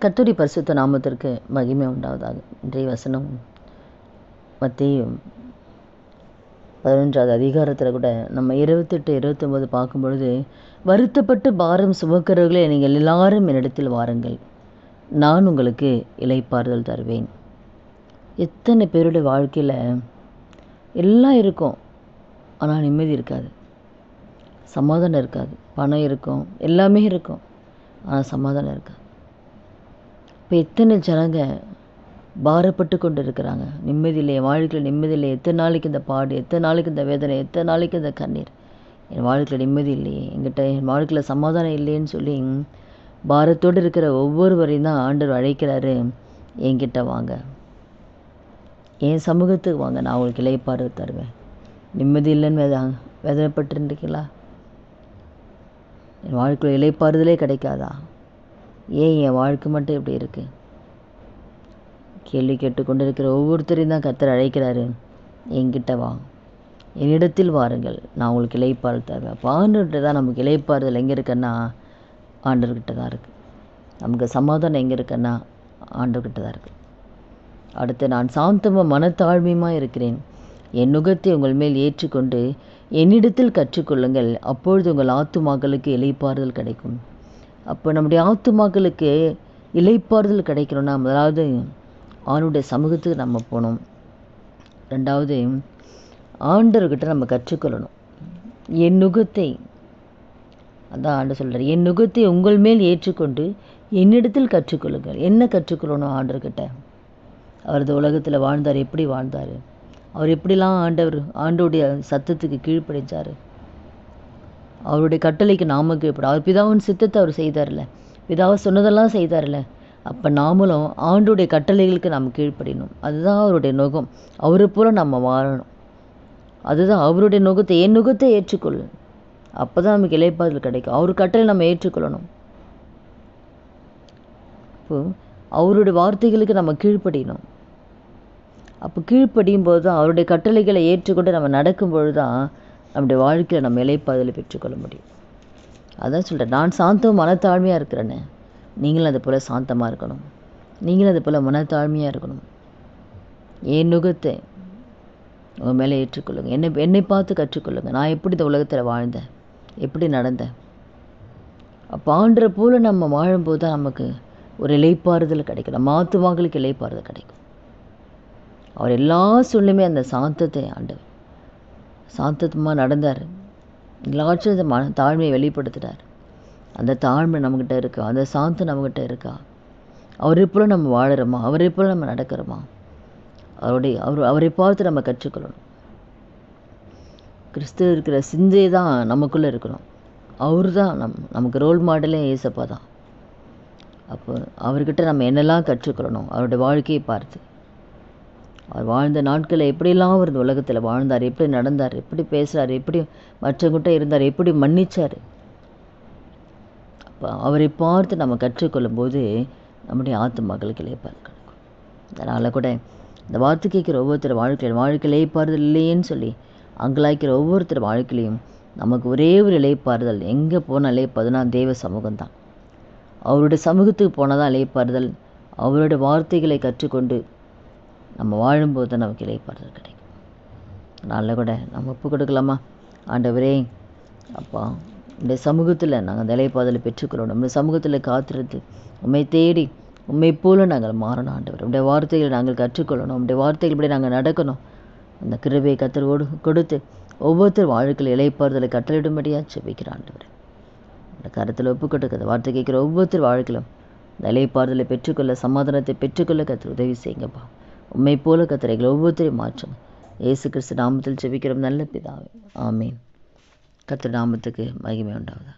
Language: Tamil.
கர்த்தருடைய பரிசுத்த நாமத்திற்கு மகிமை உண்டாவதாக. இன்றைய வசனம் மத்தேயு 11வது அதிகாரத்தில் கூட நம்ம 28, 29 பார்க்கும்பொழுது, வருத்தப்பட்டு பாரம் சுமக்கிறவர்களே நீங்கள் எல்லாரும் என்னிடத்தில் வாருங்கள், நான் உங்களுக்கு இளைப்பாறுதல் தருவேன். எத்தனை பேருடைய வாழ்க்கையில் எல்லாம் இருக்கும், ஆனால் நிம்மதி இருக்காது, சமாதானம் இருக்காது. பணம் இருக்கும், எல்லாமே இருக்கும், ஆனால் சமாதானம் இருக்காது. இப்போ எத்தனை ஜனங்க பாரப்பட்டு கொண்டு இருக்கிறாங்க, நிம்மதி இல்லை, என் வாழ்க்கையில் நிம்மதி இல்லை, எத்தனை நாளைக்கு இந்த பாடு, எத்தனை நாளைக்கு இந்த வேதனை, எத்தனை நாளைக்கு இந்த கண்ணீர், என் வாழ்க்கையில் நிம்மதி இல்லையே, என் வாழ்க்கையில் சமாதானம் இல்லைன்னு சொல்லி பாரத்தோடு இருக்கிற ஒவ்வொருவரையும் தான் ஆண்டவர் அழைக்கிறாரு, என்கிட்ட வாங்க, என் சமூகத்துக்கு வாங்க, நான் உங்களுக்கு இளைப்பாறு தருவேன். நிம்மதி இல்லைன்னு வேதனைப்பட்டுருக்கீங்களா? என் வாழ்க்கையில் இளைப்பாறுதலே கிடைக்காதா? ஏன் என் வாழ்க்கை மட்டும் இப்படி இருக்குது? கேள்வி கேட்டுக்கொண்டு இருக்கிற ஒவ்வொருத்தரையும் தான் கர்த்தர் அழைக்கிறாரு, என்கிட்ட வா, என்னிடத்தில் வாருங்கள், நான் உங்களுக்கு இளைப்பாறுதல் தருவேன். அப்போ ஆண்டவர்கிட்ட தான் நமக்கு இளைப்பாறுதல் எங்கே இருக்குன்னா ஆண்டவர்கிட்ட தான் இருக்குது. நமக்கு சமாதானம் எங்கே இருக்குன்னா ஆண்டவர்கிட்ட தான் இருக்குது. அடுத்து, நான் சாந்தமும் மனத்தாழ்மையுமாக இருக்கிறேன், என் நுகத்தை உங்கள் மேல் ஏற்றுக்கொண்டு என்னிடத்தில் கற்றுக்கொள்ளுங்கள், அப்பொழுது உங்கள் ஆத்துமாக்களுக்கு இளைப்பாறுதல் கிடைக்கும். அப்போ நம்முடைய ஆத்துமாக்களுக்கு இளைப்பாறுதல் கிடைக்கணும்னா முதலாவது ஆண்டவருடைய சமூகத்துக்கு நம்ம போகணும். ரெண்டாவது, ஆண்டவர்கிட்ட நம்ம கற்றுக்கொள்ளணும். என் நுகத்தை, அதான் ஆண்டவர் சொல்கிறார், என் நுகத்தை உங்கள் மேல் ஏற்றுக்கொண்டு என்னிடத்தில் கற்றுக்கொள்ளுங்கள். என்ன கற்றுக்கொள்ளணும் ஆண்டவர்கிட்ட? அவர் இந்த உலகத்தில் வாழ்ந்தார், எப்படி வாழ்ந்தார், அவர் எப்படிலாம் ஆண்டவருடைய சத்தத்துக்கு கீழ்ப்படிச்சார், அவருடைய கட்டளைக்கு நாம கீழ்ப்படும். அவர் பிதாவின் சித்தத்தை அவர் செய்தார்ல, பிதாவை சொன்னதெல்லாம் செய்தார்ல. அப்போ நாமளும் ஆண்டோடைய கட்டளைகளுக்கு நம்ம கீழ்ப்படினோம். அதுதான் அவருடைய நுகம். அவரை போல நம்ம வாழணும். அதுதான் அவருடைய நுகத்தை, என் நுகத்தை ஏற்றுக்கொள்ளு, அப்போ தான் நமக்கு இளைப்பாறுதல் கிடைக்கும். அவர் கட்டளை நம்ம ஏற்றுக்கொள்ளணும். இப்போ அவருடைய வார்த்தைகளுக்கு நம்ம கீழ்ப்படினோம். அப்போ கீழ்ப்படியும் போது தான், அவருடைய கட்டளைகளை ஏற்றுக்கொண்டு நம்ம நடக்கும்பொழுது தான் நம்முடைய வாழ்க்கையில் நம்ம இளைப்பாறுதலை பெற்றுக்கொள்ள முடியும். அதான் சொல்கிறேன், நான் சாந்தமும் மனத்தாழ்மையாக இருக்கிறேன்னு, நீங்களும் அது போல் சாந்தமாக இருக்கணும், நீங்களும் அது போல் மனத்தாழ்மையாக இருக்கணும். என் நுகத்தை உங்கள் மேலே ஏற்றுக்கொள்ளுங்க, என்னை பார்த்து கற்றுக்கொள்ளுங்க, நான் எப்படி இந்த உலகத்தில் வாழ்ந்தேன், எப்படி நடந்தேன். அப்போ ஆண்டரை போல் நம்ம வாழும்போது தான் நமக்கு ஒரு இளைப்பாறுதல் கிடைக்கும், நம்ம ஆத்துமாக்களுக்கு இளைப்பாறுதல் கிடைக்கும். அவர் எல்லா சூழ்நிலையுமே அந்த சாந்தத்தை ஆண்டவர் சாந்தமாக நடந்தார், எல்லாச்சும் அந்த தாழ்மையை வெளிப்படுத்தினார். அந்த தாழ்மை நம்மக்கிட்ட இருக்கா? அந்த சாந்தம் நம்மக்கிட்ட இருக்கா? அவரை போல் நம்ம வாழறோமா? அவரை போல் நம்ம நடக்கிறோமா? அவரை பார்த்து நம்ம கற்றுக்கொள்ளணும். கிறிஸ்துவ இருக்கிற சிந்தை தான் நமக்குள்ளே இருக்கணும். அவர் தான் நமக்கு ரோல் மாடலே ஏசப்பா தான். அப்போ அவர்கிட்ட நம்ம என்னெல்லாம் கற்றுக்கொள்ளணும்? அவருடைய வாழ்க்கையை பார்த்து, அவர் வாழ்ந்த நாட்களில் எப்படியெல்லாம் அவர் இந்த உலகத்தில் வாழ்ந்தார், எப்படி நடந்தார், எப்படி பேசுகிறார், எப்படி மற்றவங்கிட்ட இருந்தார், எப்படி மன்னிச்சார். அப்போ அவரை பார்த்து நம்ம கற்றுக்கொள்ளும் போது நம்முடைய ஆத்துமாக்களுக்கு இளைப்பாறுதல் கிடைக்கும். அதனால் கூட இந்த வார்த்தை கேட்குற ஒவ்வொருத்தர் வாழ்க்கையில் இளைப்பாறுதல் இல்லையேன்னு சொல்லி அங்கலாய்க்கிற ஒவ்வொருத்தர் வாழ்க்கையிலையும் நமக்கு ஒரே ஒரு இளைப்பாறுதல் எங்கே போனாலே தேவ சமூகம்தான். அவருடைய சமூகத்துக்கு போனால் தான் இளைப்பாறுதல். அவருடைய வார்த்தைகளை கற்றுக்கொண்டு நம்ம வாழும்போது தான் நமக்கு இளைப்பாறுதல் கிடைக்கும். அதனால் கூட நம்ம ஒப்பு கொடுக்கலாமா? ஆண்டவரே, அப்பா, இந்த சமூகத்தில் நாங்கள் அந்த இளைப்பாறுதலை பெற்றுக்கொள்ளணும். இந்த சமூகத்தில் காத்திருந்து உம்மை தேடி உம்மை போல நாங்கள் மாறணும். ஆண்டவர், உடைய வார்த்தைகளை நாங்கள் கற்றுக்கொள்ளணும், உடைய வார்த்தைகள் இப்படி நாங்கள் நடக்கணும். அந்த கிருபையை கர்த்தர் கொடுத்து ஒவ்வொருத்தர் வாழ்க்கையில் இளைப்பாறுதலை கட்டளையிடும்படியாக செபிக்கிறான். ஆண்டவர், அந்த கருத்தில் ஒப்பு கொடுக்குற வார்த்தை கேட்குற ஒவ்வொருத்தர் வாழ்க்கையிலும் இந்த இளைப்பாறுதலை பெற்றுக்கொள்ள, சமாதானத்தை பெற்றுக்கொள்ள கர்த்தர் உதவி செய்யுங்கப்பா. உம்மை போல கர்த்தர் எங்களை ஒவ்வொருத்தரையும் மாற்றும். இயேசு கிறிஸ்து நாமத்தில் செபிக்கிறோம் நல்ல பிதாவே, ஆமீன். கர்த்தர் நாமத்துக்கு மகிமை உண்டாவதாக.